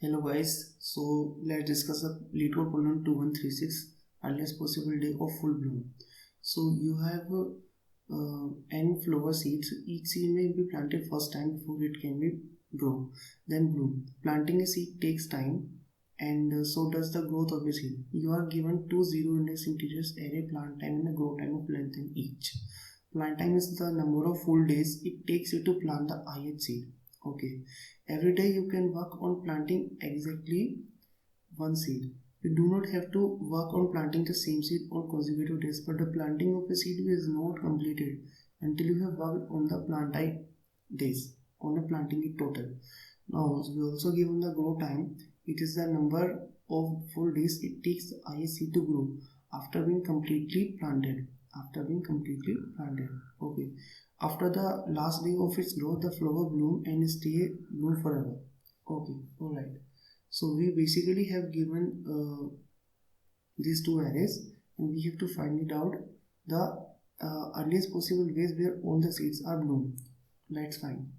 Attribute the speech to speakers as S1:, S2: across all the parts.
S1: Hello guys, so let's discuss the Leetcode problem 2136, earliest possible day of full bloom. So you have n flower seeds. Each seed may be planted first time before it can be grow, then bloom. Planting a seed takes time, and so does the growth of a seed. You are given two zero index integers, array plant time and the growth time of length in each. Plant time is the number of full days it takes you to plant the ith seed. Okay, every day you can work on planting exactly one seed. You do not have to work on planting the same seed on consecutive days, but the planting of a seed is not completed until you have worked on the planting days, on the planting it total. Now we also given the grow time. It is the number of full days it takes the ith seed to grow after being completely planted. Okay, after the last day of its growth, the flower bloom and stay bloom forever. Okay, alright. So we basically have given these two arrays, and we have to find it out the earliest possible ways where all the seeds are bloom. Let's find.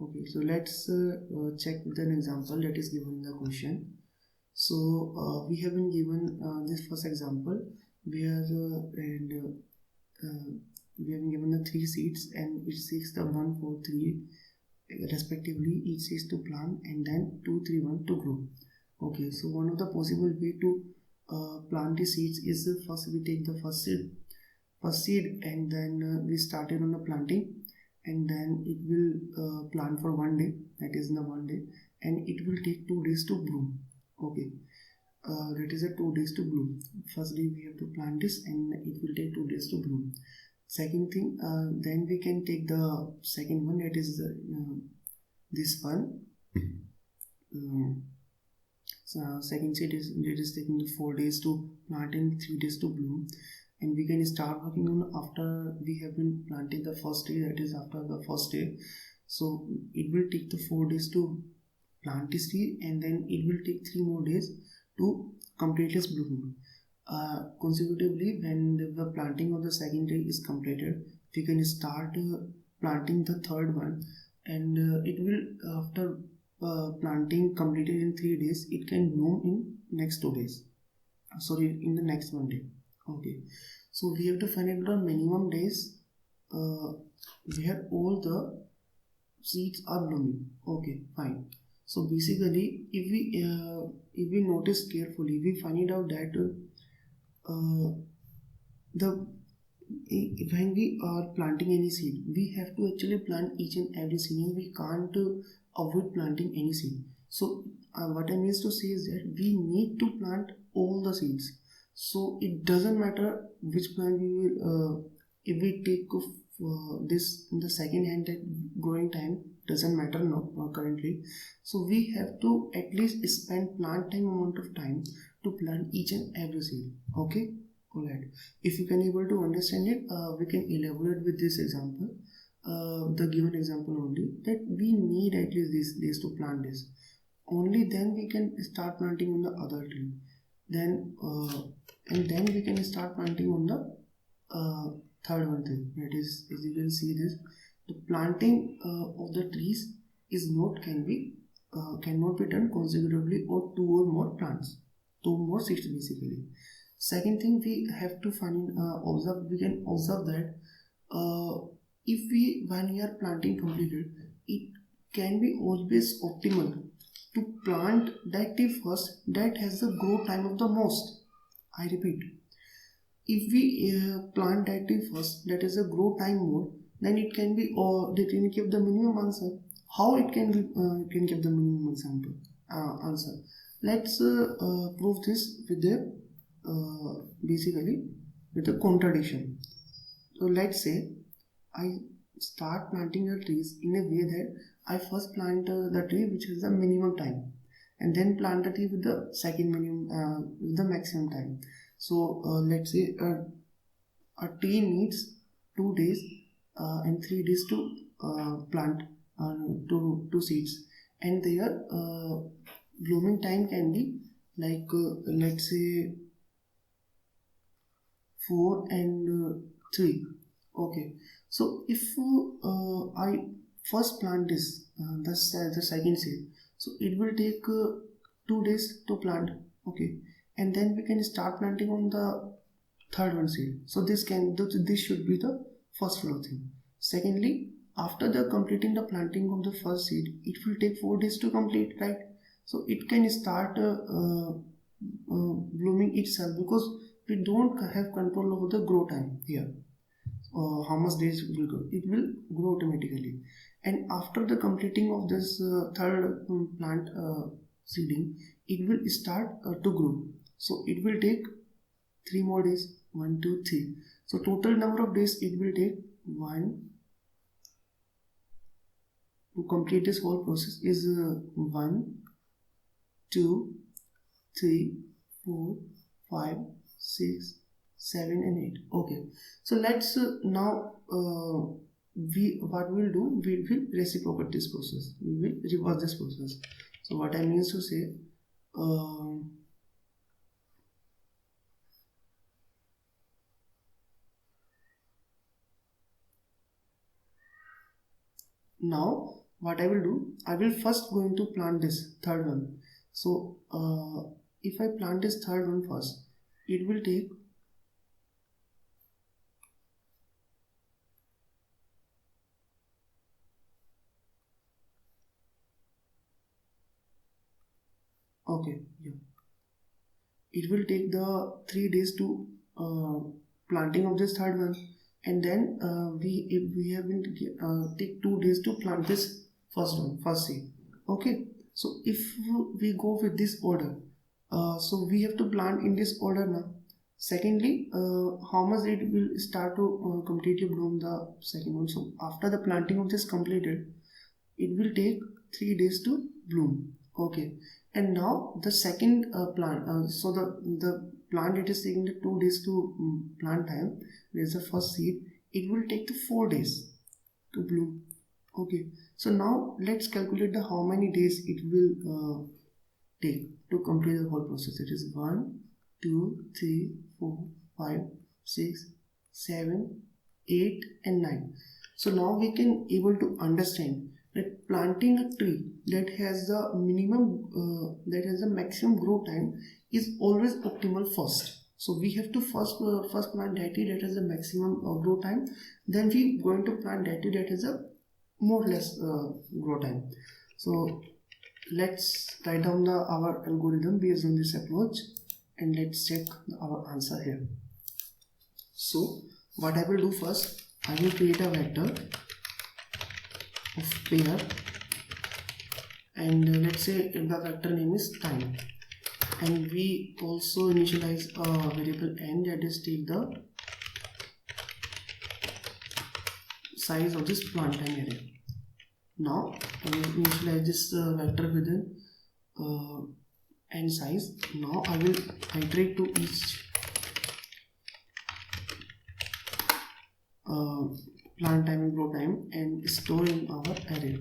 S1: Okay, so let's check with an example that is given in the question. So we have been given this first example where we have been given the three seeds, and it seeks the 1, 4, 3 respectively. Each seeds to plant and then 2, 3, 1 to grow. Okay, so one of the possible way to plant the seeds is first we take the first seed and then we started on the planting, and then it will plant for 1 day, that is in the 1 day, and it will take 2 days to bloom. Okay, that is a 2 days to bloom. First day we have to plant this and it will take 2 days to bloom. Second thing, then we can take the second one, that is this one. So second seed is taking the 4 days to plant and 3 days to bloom, and we can start working on after we have been planting the first day, that is after the first day. So it will take the 4 days to plant this tree, and then it will take 3 more days to complete its blooming. Consecutively, when the planting of the second day is completed, we can start planting the third one, and it will, after planting completed in 3 days, it can bloom in next 2 days, in the next 1 day. Okay, so we have to find out the minimum days where all the seeds are blooming. Okay, fine. So basically, if we notice carefully, we find out that when we are planting any seed, we have to actually plant each and every seed, and we can't avoid planting any seed. So what I mean to say is that we need to plant all the seeds. So it doesn't matter which plant we will. If we take this in the second hand, that growing time doesn't matter now currently. So we have to at least spend plant time amount of time to plant each and every seed. Okay, alright. If you can able to understand it, we can elaborate with this example, the given example only, that we need at least these days to plant this. Only then we can start planting on the other tree. Then and then we can start planting on the third one thing. That is, as you can see this, the planting of the trees is not cannot be done consecutively or 2 or more plants, 2 more seeds basically. Second thing, we have to we can observe that if when we are planting completed, it can be always optimal to plant that tree first that has the growth time of the most. I repeat, if we plant that tree first that is a growth time more, then it can be, or they can give the minimum answer. How it can give the minimum answer? Let's prove this with the basically with a contradiction. So let's say I start planting the trees in a way that I first plant the tree which is the minimum time, and then plant the tree with the second minimum with the maximum time. So let's say a tree needs 2 days and 3 days to plant two seeds, and their blooming time can be like let's say 4 and 3. Okay, so if I first plant this the second seed, so it will take 2 days to plant. Okay, and then we can start planting on the third one seed. So this should be the first flow thing. Secondly, after the completing the planting of the first seed, it will take 4 days to complete, right? So it can start blooming itself, because we don't have control over the grow time here. How much days will go, it will grow automatically. And after the completing of this third plant seeding, it will start to grow. So it will take 3 more days, 1 2 3. So total number of days it will take 1 to complete this whole process is 1 2 3 4 5 6 7 and 8. Okay, so let's now what we'll do, we will reciprocate this process, we will reverse this process. So what I mean to say, now what I will do, I will first going to plant this third one. So if I plant this third one first, it will take okay, yeah, it will take the 3 days to planting of this third one, and then we have been take 2 days to plant this first seed. Okay, so if we go with this order, so we have to plant in this order now. Secondly, how much it will start to completely bloom the second one. So after the planting of this completed, it will take 3 days to bloom. Okay, and now the second plant, so the plant, it is taking the 2 days to plant time. There's the first seed, it will take the 4 days to bloom. Okay, so now let's calculate the how many days it will take to complete the whole process. It is 1 2 3 4 5 6 7 8 and 9. So now we can able to understand that planting a tree that has the minimum that has the maximum grow time is always optimal first. So we have to first plant that tree that has a maximum grow time, then we going to plant that tree that has a more or less grow time. So let's write down our algorithm based on this approach, and let's check our answer here. So what I will do first, I will create a vector of pair, and let's say the vector name is time, and we also initialize a variable n, that is take the size of this plant time array. Now I will initialize this vector with an n size. Now I will iterate to each plant time and grow time and store in our array.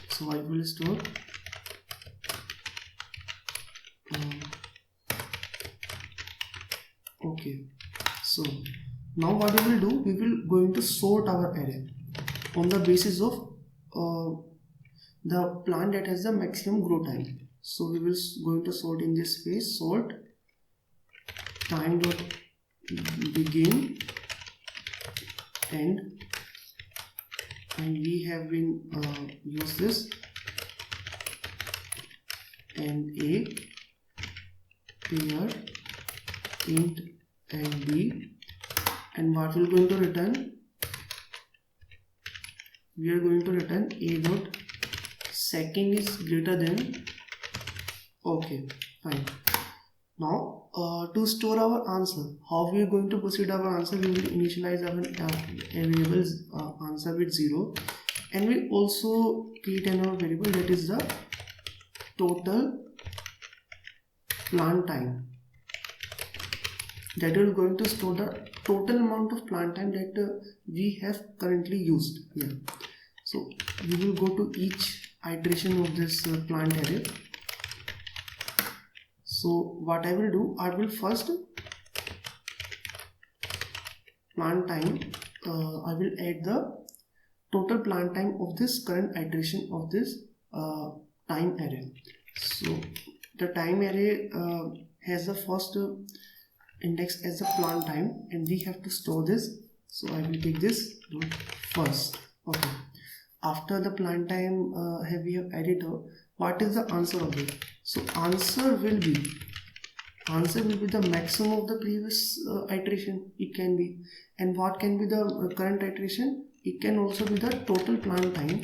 S1: So I will store okay. So now what we will do, we will going to sort our array on the basis of the plant that has the maximum grow time. So we will going to sort in this phase, sort time dot begin end, and we have been use this and a pair int and b, and what we are going to return, we are going to return a dot second is greater than. Okay, fine. Now to store our answer, how we are going to proceed our answer, we will initialize our variables answer with 0, and we also create another variable that is the total plant time, that is going to store the total amount of plant time that we have currently used here. So we will go to each iteration of this plant array. So what I will do, I will first plant time, I will add the total plant time of this current iteration of this time array. So the time array has the first index as the plant time, and we have to store this. So I will take this first. Okay, after the plant time we have added what is the answer of it? So answer will be the maximum of the previous iteration. It can be, and what can be the current iteration? It can also be the total plant time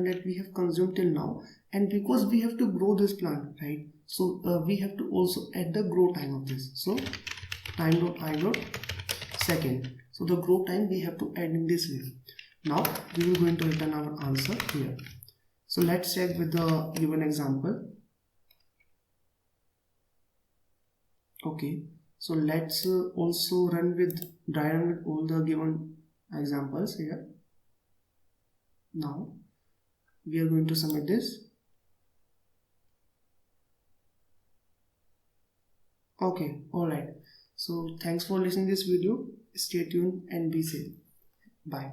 S1: that we have consumed till now. And because we have to grow this plant, right, so we have to also add the grow time of this. So time dot I dot second, so the grow time we have to add in this way. Now we will going to return our answer here. So let's check with the given example. Okay, so let's also run with all the given examples here. Now we are going to submit this. Okay, alright. So thanks for listening this video. Stay tuned and be safe. Bye.